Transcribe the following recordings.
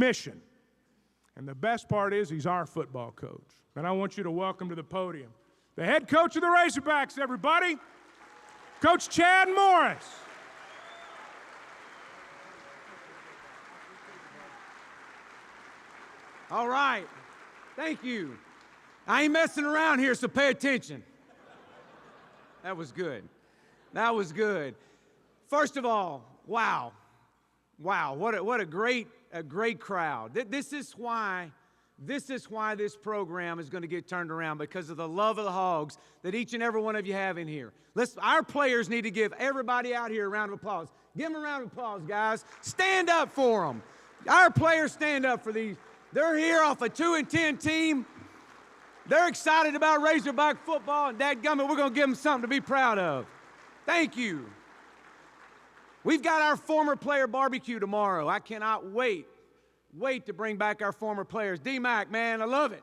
mission. And the best part is he's our football coach. And I want you to welcome to the podium the head coach of the Razorbacks, everybody, Coach Chad Morris. All right. Thank you. I ain't messing around here, so pay attention. That was good. That was good. First of all, wow. Wow, what a great crowd. This is why this program is going to get turned around, because of the love of the Hogs that each and every one of you have in here. Our players need to give everybody out here a round of applause. Give them a round of applause, guys. Stand up for them. Our players stand up for these. They're here off a 2-10 team. They're excited about Razorback football, and dadgummit, we're going to give them something to be proud of. Thank you. We've got our former player barbecue tomorrow. I cannot wait to bring back our former players. D-Mac, man, I love it.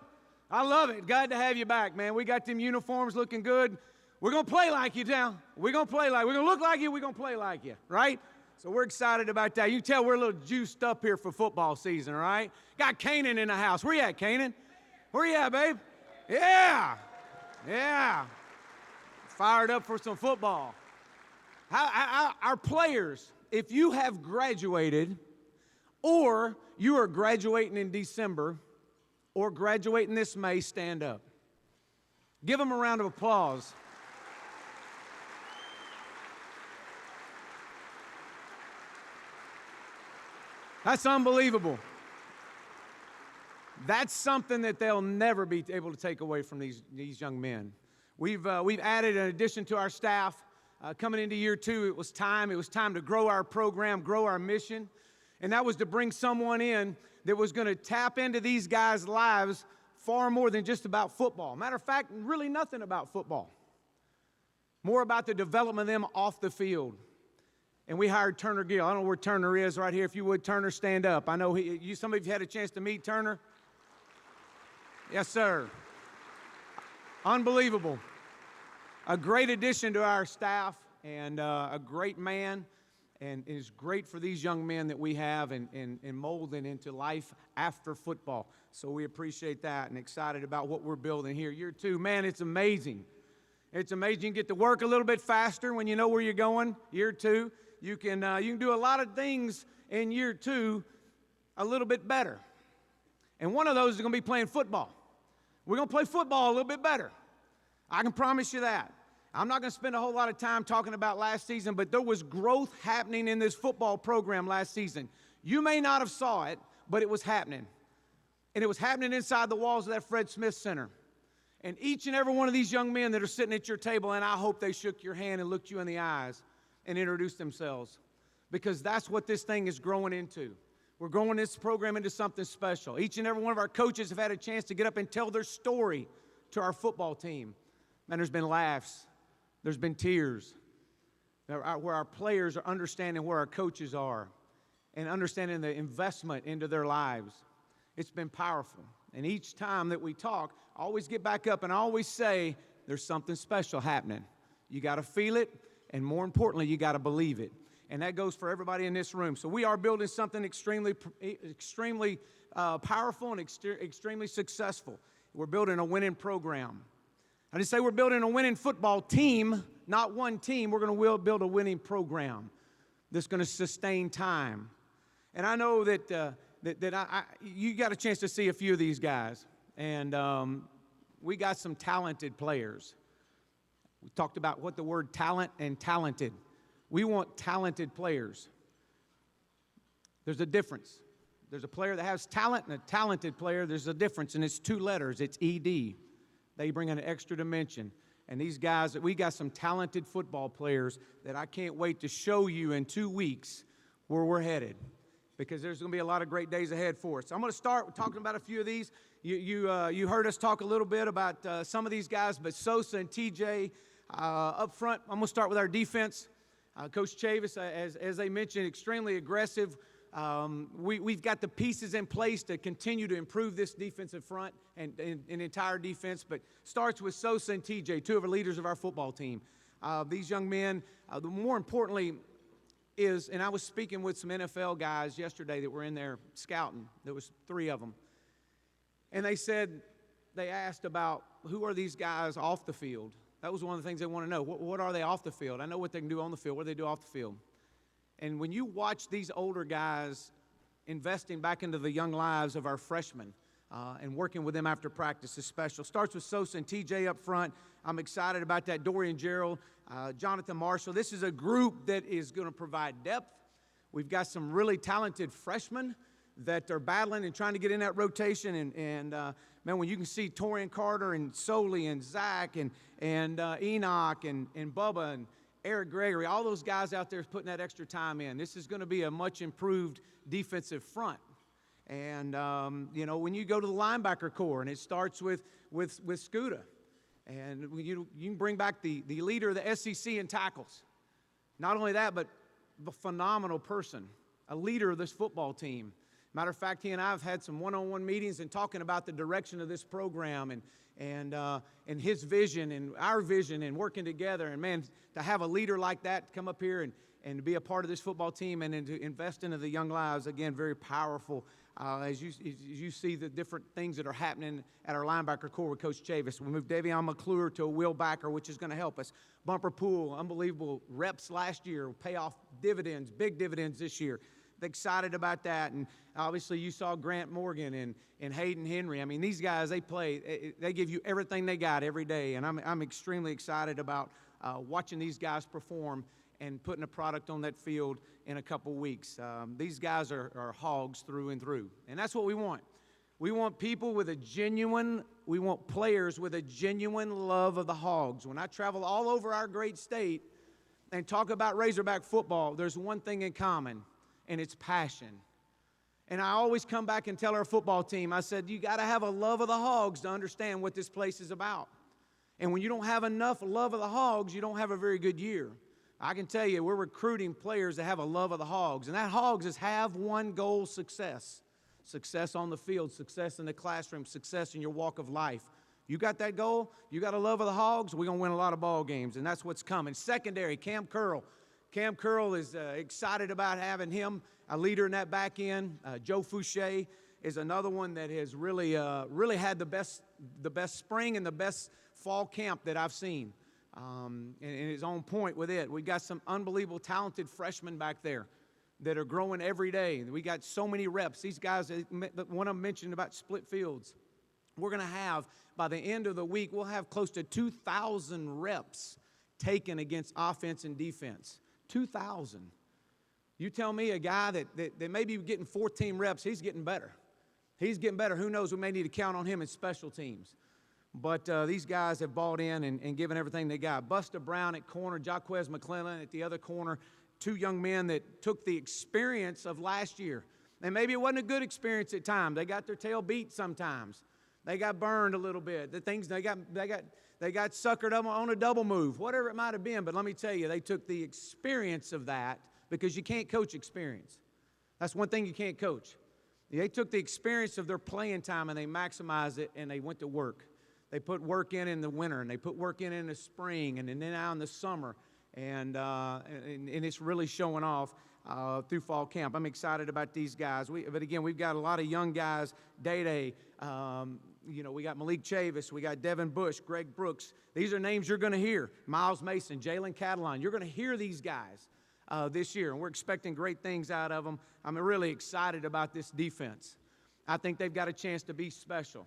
I love it. Glad to have you back, man. We got them uniforms looking good. We're going to play like you now. We're going to look like you. We're going to play like you, right? So we're excited about that. You can tell we're a little juiced up here for football season, all right? Got Kanan in the house. Where you at, Kanan? Where you at, babe? Yeah. Fired up for some football. Our players, if you have graduated, or you are graduating in December, or graduating this May, stand up. Give them a round of applause. That's unbelievable. That's something that they'll never be able to take away from these young men. We've added an addition to our staff. Coming into year 2, it was time to grow our program, grow our mission, and that was to bring someone in that was going to tap into these guys' lives far more than just about football. Matter of fact, really nothing about football. More about the development of them off the field. And we hired Turner Gill. I don't know where Turner is right here. If you would, Turner, stand up. I know some of you had a chance to meet Turner. Yes, sir. Unbelievable. A great addition to our staff, and a great man, and is great for these young men that we have and molding into life after football. So we appreciate that and excited about what we're building here. Year 2, man, it's amazing. It's amazing. You can get to work a little bit faster when you know where you're going. Year 2, you can do a lot of things in year 2 a little bit better. And one of those is going to be playing football. We're going to play football a little bit better. I can promise you that. I'm not going to spend a whole lot of time talking about last season, but there was growth happening in this football program last season. You may not have saw it, but it was happening. And it was happening inside the walls of that Fred Smith Center. And each and every one of these young men that are sitting at your table, and I hope they shook your hand and looked you in the eyes and introduced themselves, because that's what this thing is growing into. We're growing this program into something special. Each and every one of our coaches have had a chance to get up and tell their story to our football team. Man, there's been laughs. There's been tears, where our players are understanding where our coaches are and understanding the investment into their lives. It's been powerful. And each time that we talk, I always get back up and I always say, there's something special happening. You got to feel it, and more importantly, you got to believe it. And that goes for everybody in this room. So we are building something extremely powerful and extremely successful. We're building a winning program. I didn't say we're building a winning football team, not one team. We're going to build a winning program that's going to sustain time. And I know that you got a chance to see a few of these guys. And we got some talented players. We talked about what the word talent and talented. We want talented players. There's a difference. There's a player that has talent and a talented player. There's a difference, and it's 2 letters. It's ED. They bring an extra dimension. And these guys, we got some talented football players that I can't wait to show you in 2 weeks where we're headed, because there's going to be a lot of great days ahead for us. I'm going to start talking about a few of these. You heard us talk a little bit about some of these guys, but Sosa and TJ up front. I'm going to start with our defense. Coach Chavis, as they mentioned, extremely aggressive. We've got the pieces in place to continue to improve this defensive front and entire defense, but starts with Sosa and TJ, 2 of the leaders of our football team. These young men, more importantly, is, and I was speaking with some NFL guys yesterday that were in there scouting. There was 3 of them. And they asked about who are these guys off the field. That was one of the things they want to know. What are they off the field? I know what they can do on the field. What do they do off the field? And when you watch these older guys investing back into the young lives of our freshmen and working with them after practice is special. Starts with Sosa and TJ up front. I'm excited about that. Dorian Gerald, Jonathan Marshall. This is a group that is going to provide depth. We've got some really talented freshmen that are battling and trying to get in that rotation. And man, when you can see Torian Carter and Soley and Zach and Enoch and Bubba and Eric Gregory, all those guys out there putting that extra time in. This is going to be a much improved defensive front. And, when you go to the linebacker core, and it starts with Scuda, and you can bring back the leader of the SEC in tackles. Not only that, but a phenomenal person, a leader of this football team. Matter of fact, he and I have had some one-on-one meetings and talking about the direction of this program and his vision and our vision and working together. And, man, to have a leader like that come up here and to be a part of this football team and to invest into the young lives, again, very powerful as you see the different things that are happening at our linebacker core with Coach Chavis. We moved Davion McClure to a wheel backer, which is going to help us. Bumper Pool, unbelievable reps last year, will pay off dividends, big dividends this year. Excited about that. And obviously you saw Grant Morgan and Hayden Henry. I mean, these guys, they give you everything they got every day. And I'm extremely excited about watching these guys perform and putting a product on that field in a couple weeks. These guys are hogs through and through. And that's what we want. We want people with we want players with a genuine love of the Hogs. When I travel all over our great state and talk about Razorback football, there's one thing in common, and it's passion. And I always come back and tell our football team, I said, you got to have a love of the Hogs to understand what this place is about. And when you don't have enough love of the Hogs, you don't have a very good year. I can tell you, we're recruiting players that have a love of the Hogs. And that Hogs is have one goal: success. Success on the field, success in the classroom, success in your walk of life. You got that goal, you got a love of the Hogs, we're going to win a lot of ball games, and that's what's coming. Secondary, Cam Curl. Cam Curl is excited about having him, a leader in that back end. Joe Fouché is another one that has really had the best spring and the best fall camp that I've seen. And is on point with it. We've got some unbelievable talented freshmen back there that are growing every day. We got so many reps. These guys, one of them mentioned about split fields. We're going to have, by the end of the week, we'll have close to 2,000 reps taken against offense and defense. 2,000. You tell me a guy that may be getting 14 reps, he's getting better. He's getting better. Who knows? We may need to count on him in special teams. But these guys have bought in and given everything they got. Busta Brown at corner, Jaquez McClellan at the other corner. 2 young men that took the experience of last year. And maybe it wasn't a good experience at times. They got their tail beat sometimes. They got burned a little bit. The things they got suckered up on a double move, whatever it might have been. But let me tell you, they took the experience of that, because you can't coach experience. That's one thing you can't coach. They took the experience of their playing time and they maximized it, and they went to work. They put work in the winter, and they put work in the spring, and then now in the summer. And it's really showing off through fall camp. I'm excited about these guys. But again, we've got a lot of young guys. Day-Day, we got Malik Chavis, we got Devin Bush, Greg Brooks. These are names you're going to hear. Miles Mason, Jalen Cataline. You're going to hear these guys this year, and we're expecting great things out of them. I'm really excited about this defense. I think they've got a chance to be special.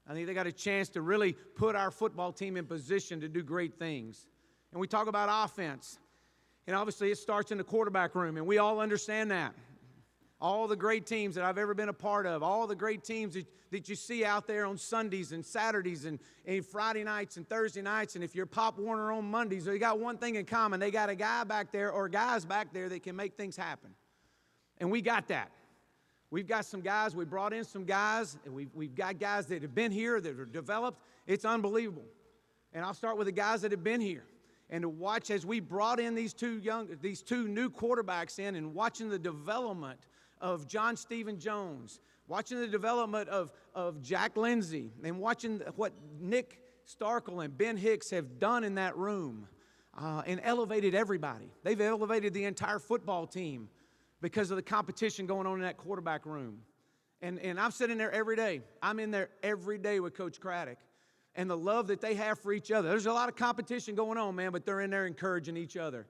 I think they got a chance to really put our football team in position to do great things. And we talk about offense. And obviously it starts in the quarterback room, and we all understand that. All the great teams that I've ever been a part of, all the great teams that you see out there on Sundays and Saturdays and Friday nights and Thursday nights, and if you're Pop Warner on Mondays, they got one thing in common. They got a guy back there or guys back there that can make things happen. And we got that. We've got some guys, we brought in some guys, and we've got guys that have been here, that are developed. It's unbelievable. And I'll start with the guys that have been here. And to watch as we brought in these two new quarterbacks in, and watching the development of John Stephen Jones, watching the development of Jack Lindsay, and watching what Nick Starkle and Ben Hicks have done in that room. and elevated everybody. They've elevated the entire football team because of the competition going on in that quarterback room. And I'm sitting there every day. I'm in there every day with Coach Craddock. And the love that they have for each other. There's a lot of competition going on, man, but they're in there encouraging each other.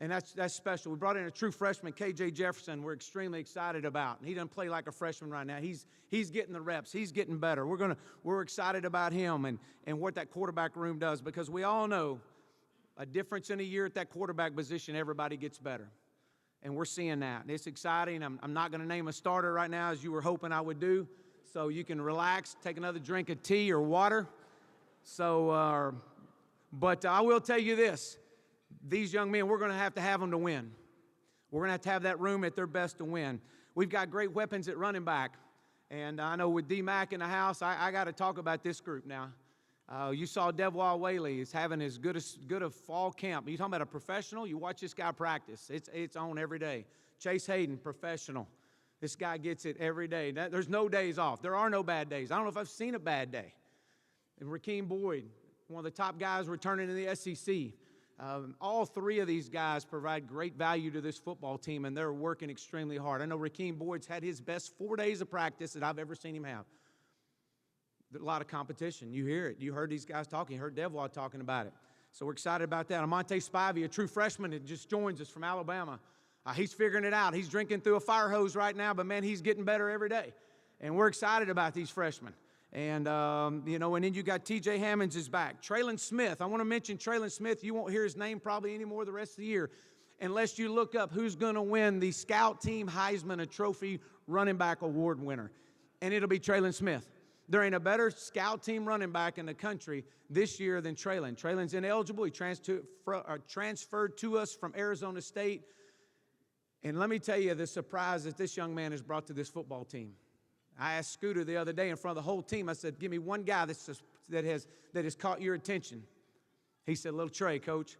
And that's special. We brought in a true freshman, KJ Jefferson, we're extremely excited about. And he doesn't play like a freshman right now. He's getting the reps. He's getting better. We're excited about him and what that quarterback room does, because we all know a difference in a year at that quarterback position, everybody gets better. And we're seeing that. It's exciting. I'm not going to name a starter right now, as you were hoping I would do. So you can relax, take another drink of tea or water. So, but I will tell you this. These young men, we're going to have them to win. We're going to have that room at their best to win. We've got great weapons at running back. And I know with D-Mac in the house, I got to talk about this group now. You saw Devwall Whaley is having as good a fall camp. You talking about a professional? You watch this guy practice. It's on every day. Chase Hayden, professional. This guy gets it every day. There's no days off. There are no bad days. I don't know if I've seen a bad day. And Rakeem Boyd, one of the top guys returning to the SEC. All three of these guys provide great value to this football team, and they're working extremely hard. I know Rakeem Boyd's had his best 4 days of practice that I've ever seen him have. A lot of competition. You hear it. You heard these guys talking. You heard Devwall talking about it. So we're excited about that. Amonte Spivey, a true freshman that just joins us from Alabama. He's figuring it out. He's drinking through a fire hose right now, but, man, he's getting better every day. And we're excited about these freshmen. And, and then you got T.J. Hammonds is back. Traylon Smith. I want to mention Traylon Smith. You won't hear his name probably anymore the rest of the year unless you look up who's going to win the Scout Team Heisman Trophy Running Back Award winner. And it'll be Traylon Smith. There ain't a better Scout Team running back in the country this year than Traylon. Traylon's ineligible. He transferred to us from Arizona State. And let me tell you the surprise that this young man has brought to this football team. I asked Scooter the other day in front of the whole team, I said, give me one guy that has caught your attention. He said, Little Trey, Coach.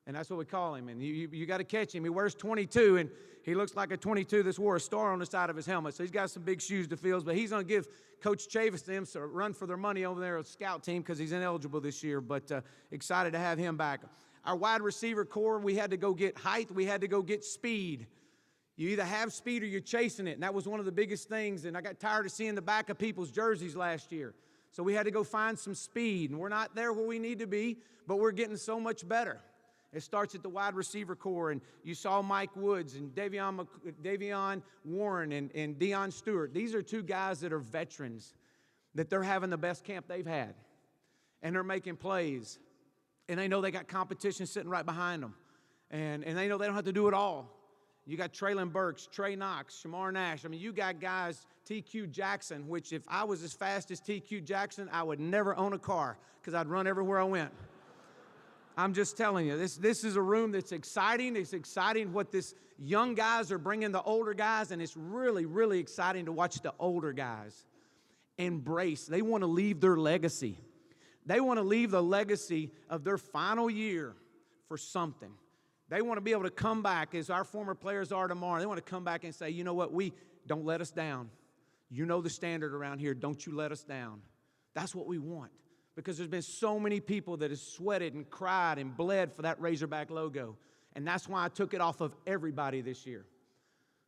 And that's what we call him. And you got to catch him. He wears 22, and he looks like a 22 that's wore a star on the side of his helmet. So he's got some big shoes to fill. But he's going to give Coach Chavis them a run for their money over there at Scout Team because he's ineligible this year. But excited to have him back. Our wide receiver core, we had to go get height. We had to go get speed. You either have speed or you're chasing it, and that was one of the biggest things, and I got tired of seeing the back of people's jerseys last year. So we had to go find some speed, and we're not there where we need to be, but we're getting so much better. It starts at the wide receiver core, and you saw Mike Woods and Davion Warren and Deion Stewart. These are two guys that are veterans, that they're having the best camp they've had, and they're making plays, and they know they got competition sitting right behind them, and they know they don't have to do it all. You got Traylon Burks, Trey Knox, Shamar Nash. I mean, you got guys, TQ Jackson, which if I was as fast as TQ Jackson, I would never own a car because I'd run everywhere I went. I'm just telling you, this is a room that's exciting. It's exciting what this young guys are bringing the older guys, and it's really, really exciting to watch the older guys embrace. They want to leave their legacy. They want to leave the legacy of their final year for something. They want to be able to come back, as our former players are tomorrow. They want to come back and say, you know what, don't let us down. You know the standard around here. Don't you let us down. That's what we want, because there's been so many people that have sweated and cried and bled for that Razorback logo, and that's why I took it off of everybody this year.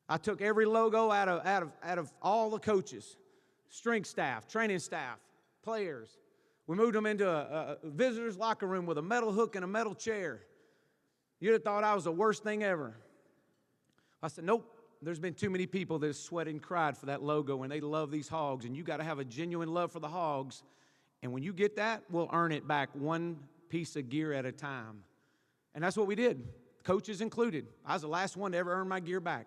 I took every logo out of all the coaches, strength staff, training staff, players. We moved them into a visitor's locker room with a metal hook and a metal chair. You'd have thought I was the worst thing ever. I said, nope, there's been too many people that have sweated and cried for that logo, and they love these Hogs, and you got to have a genuine love for the Hogs, and when you get that, we'll earn it back one piece of gear at a time. And that's what we did, coaches included. I was the last one to ever earn my gear back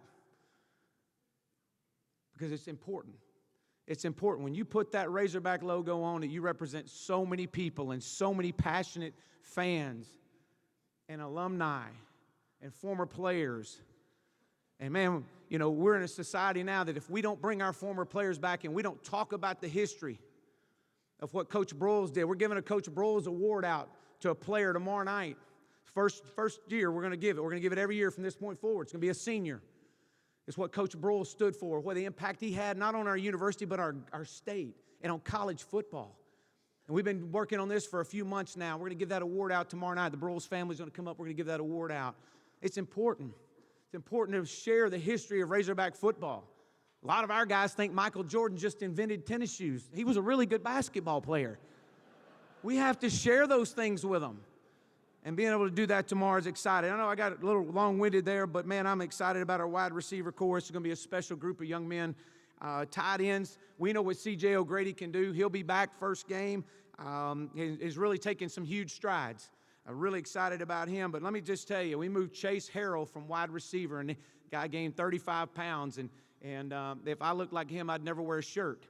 because it's important. It's important. When you put that Razorback logo on it, you represent so many people and so many passionate fans and alumni and former players. And man, we're in a society now that if we don't bring our former players back and we don't talk about the history of what Coach Broyles did, we're giving a Coach Broyles award out to a player tomorrow night. First year we're going to give it. We're going to give it every year from this point forward. It's going to be a senior. It's what Coach Broyles stood for, what the impact he had not on our university but our state and on college football. And we've been working on this for a few months now. We're going to give that award out tomorrow night. The Broyles family's going to come up. We're going to give that award out. It's important. It's important to share the history of Razorback football. A lot of our guys think Michael Jordan just invented tennis shoes. He was a really good basketball player. We have to share those things with them. And being able to do that tomorrow is exciting. I know I got a little long-winded there, but, man, I'm excited about our wide receiver corps. It's going to be a special group of young men. Tight ends, we know what C.J. O'Grady can do. He'll be back first game. He's really taking some huge strides. I'm really excited about him. But let me just tell you, we moved Chase Harrell from wide receiver, and the guy gained 35 pounds. And if I looked like him, I'd never wear a shirt.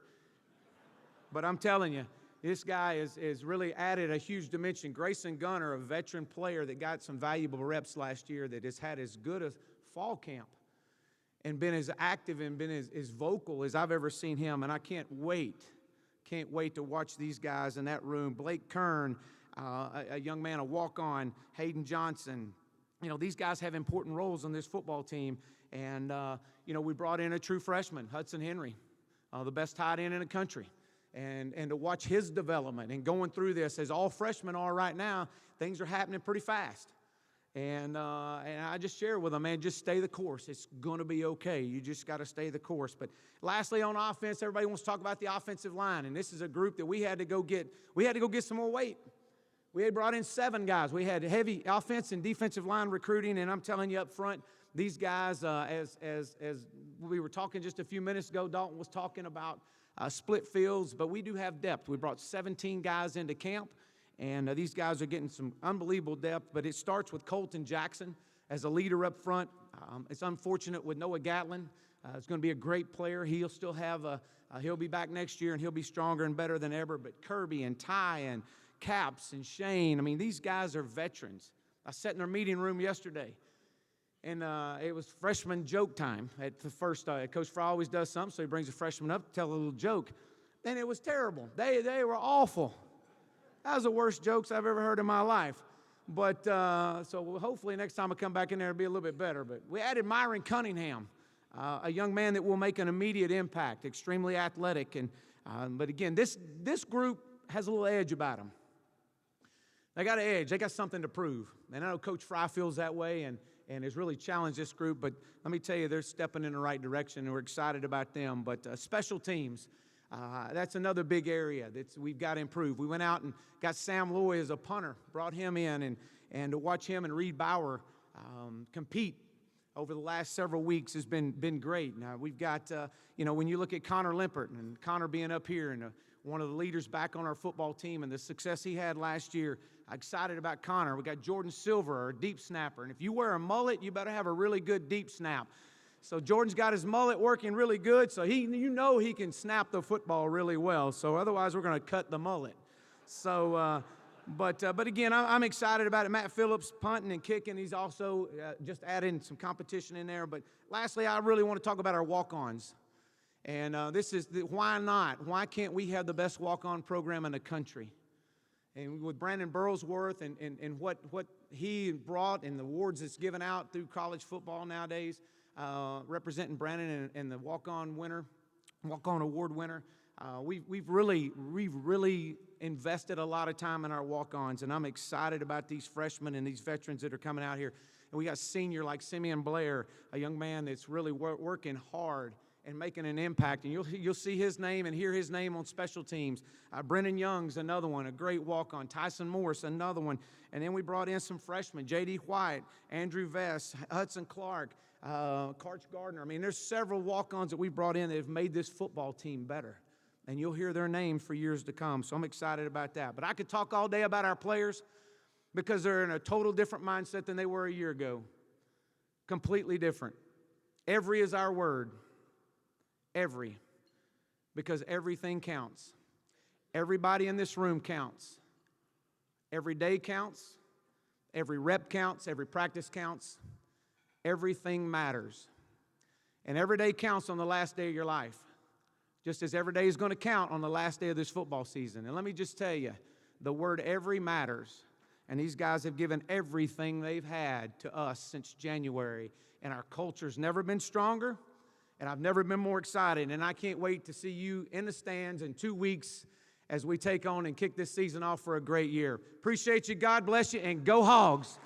But I'm telling you, this guy is really added a huge dimension. Grayson Gunner, a veteran player that got some valuable reps last year, that has had as good a fall camp and been as active and been as vocal as I've ever seen him. And I can't wait to watch these guys in that room. Blake Kern, a young man, a walk-on, Hayden Johnson. You know, these guys have important roles on this football team. And, we brought in a true freshman, Hudson Henry, the best tight end in the country. And to watch his development and going through this, as all freshmen are right now, things are happening pretty fast. And I just share with them, man, just stay the course. It's going to be okay. You just got to stay the course. But lastly, on offense, everybody wants to talk about the offensive line. And this is a group that we had to go get some more weight. We had brought in 7 guys. We had heavy offense and defensive line recruiting. And I'm telling you up front, these guys, as we were talking just a few minutes ago, Dalton was talking about split fields, but we do have depth. We brought 17 guys into camp, and these guys are getting some unbelievable depth, but it starts with Colton Jackson as a leader up front. It's unfortunate with Noah Gatlin. He's going to be a great player. He'll still have he'll be back next year, and he'll be stronger and better than ever, but Kirby and Ty and Caps and Shane, I mean, these guys are veterans. I sat in their meeting room yesterday, and it was freshman joke time at the first. Coach Fry always does something, so he brings a freshman up to tell a little joke. And it was terrible. They were awful. That was the worst jokes I've ever heard in my life. But so hopefully next time I come back in there, it'll be a little bit better. But we added Myron Cunningham, a young man that will make an immediate impact, extremely athletic. And but again, this group has a little edge about them. They got an edge. They got something to prove. And I know Coach Fry feels that way and has really challenged this group. But let me tell you, they're stepping in the right direction, and we're excited about them. But special teams, that's another big area that we've got to improve. We went out and got Sam Loy as a punter, brought him in, and to watch him and Reed Bauer compete over the last several weeks has been great. Now, we've got, when you look at Conor Limpert, and Conor being up here and one of the leaders back on our football team and the success he had last year, I'm excited about Conor. We got Jordan Silver, our deep snapper. And if you wear a mullet, you better have a really good deep snap. So Jordan's got his mullet working really good, so he can snap the football really well. So otherwise, we're going to cut the mullet. So, but again, I'm excited about it. Matt Phillips punting and kicking. He's also just adding some competition in there. But lastly, I really want to talk about our walk-ons. And this is why not? Why can't we have the best walk-on program in the country? And with Brandon Burlsworth and what he brought and the awards that's given out through college football nowadays, representing Brandon and the walk-on award winner, we've really invested a lot of time in our walk-ons, and I'm excited about these freshmen and these veterans that are coming out here. And we got senior like Simeon Blair, a young man that's really working hard and making an impact. And you'll see his name and hear his name on special teams. Brennan Young's another one, a great walk-on. Tyson Morris, another one. And then we brought in some freshmen, J.D. White, Andrew Vest, Hudson Clark, Karch Gardner. I mean, there's several walk-ons that we brought in that have made this football team better. And you'll hear their names for years to come. So I'm excited about that. But I could talk all day about our players because they're in a total different mindset than they were a year ago. Completely different. Every is our word. Every. Because everything counts. Everybody in this room counts. Every day counts. Every rep counts. Every practice counts. Everything matters. And every day counts on the last day of your life. Just as every day is going to count on the last day of this football season. And let me just tell you, the word every matters. And these guys have given everything they've had to us since January. And our culture's never been stronger. And I've never been more excited. And I can't wait to see you in the stands in 2 weeks as we take on and kick this season off for a great year. Appreciate you. God bless you, and go Hogs.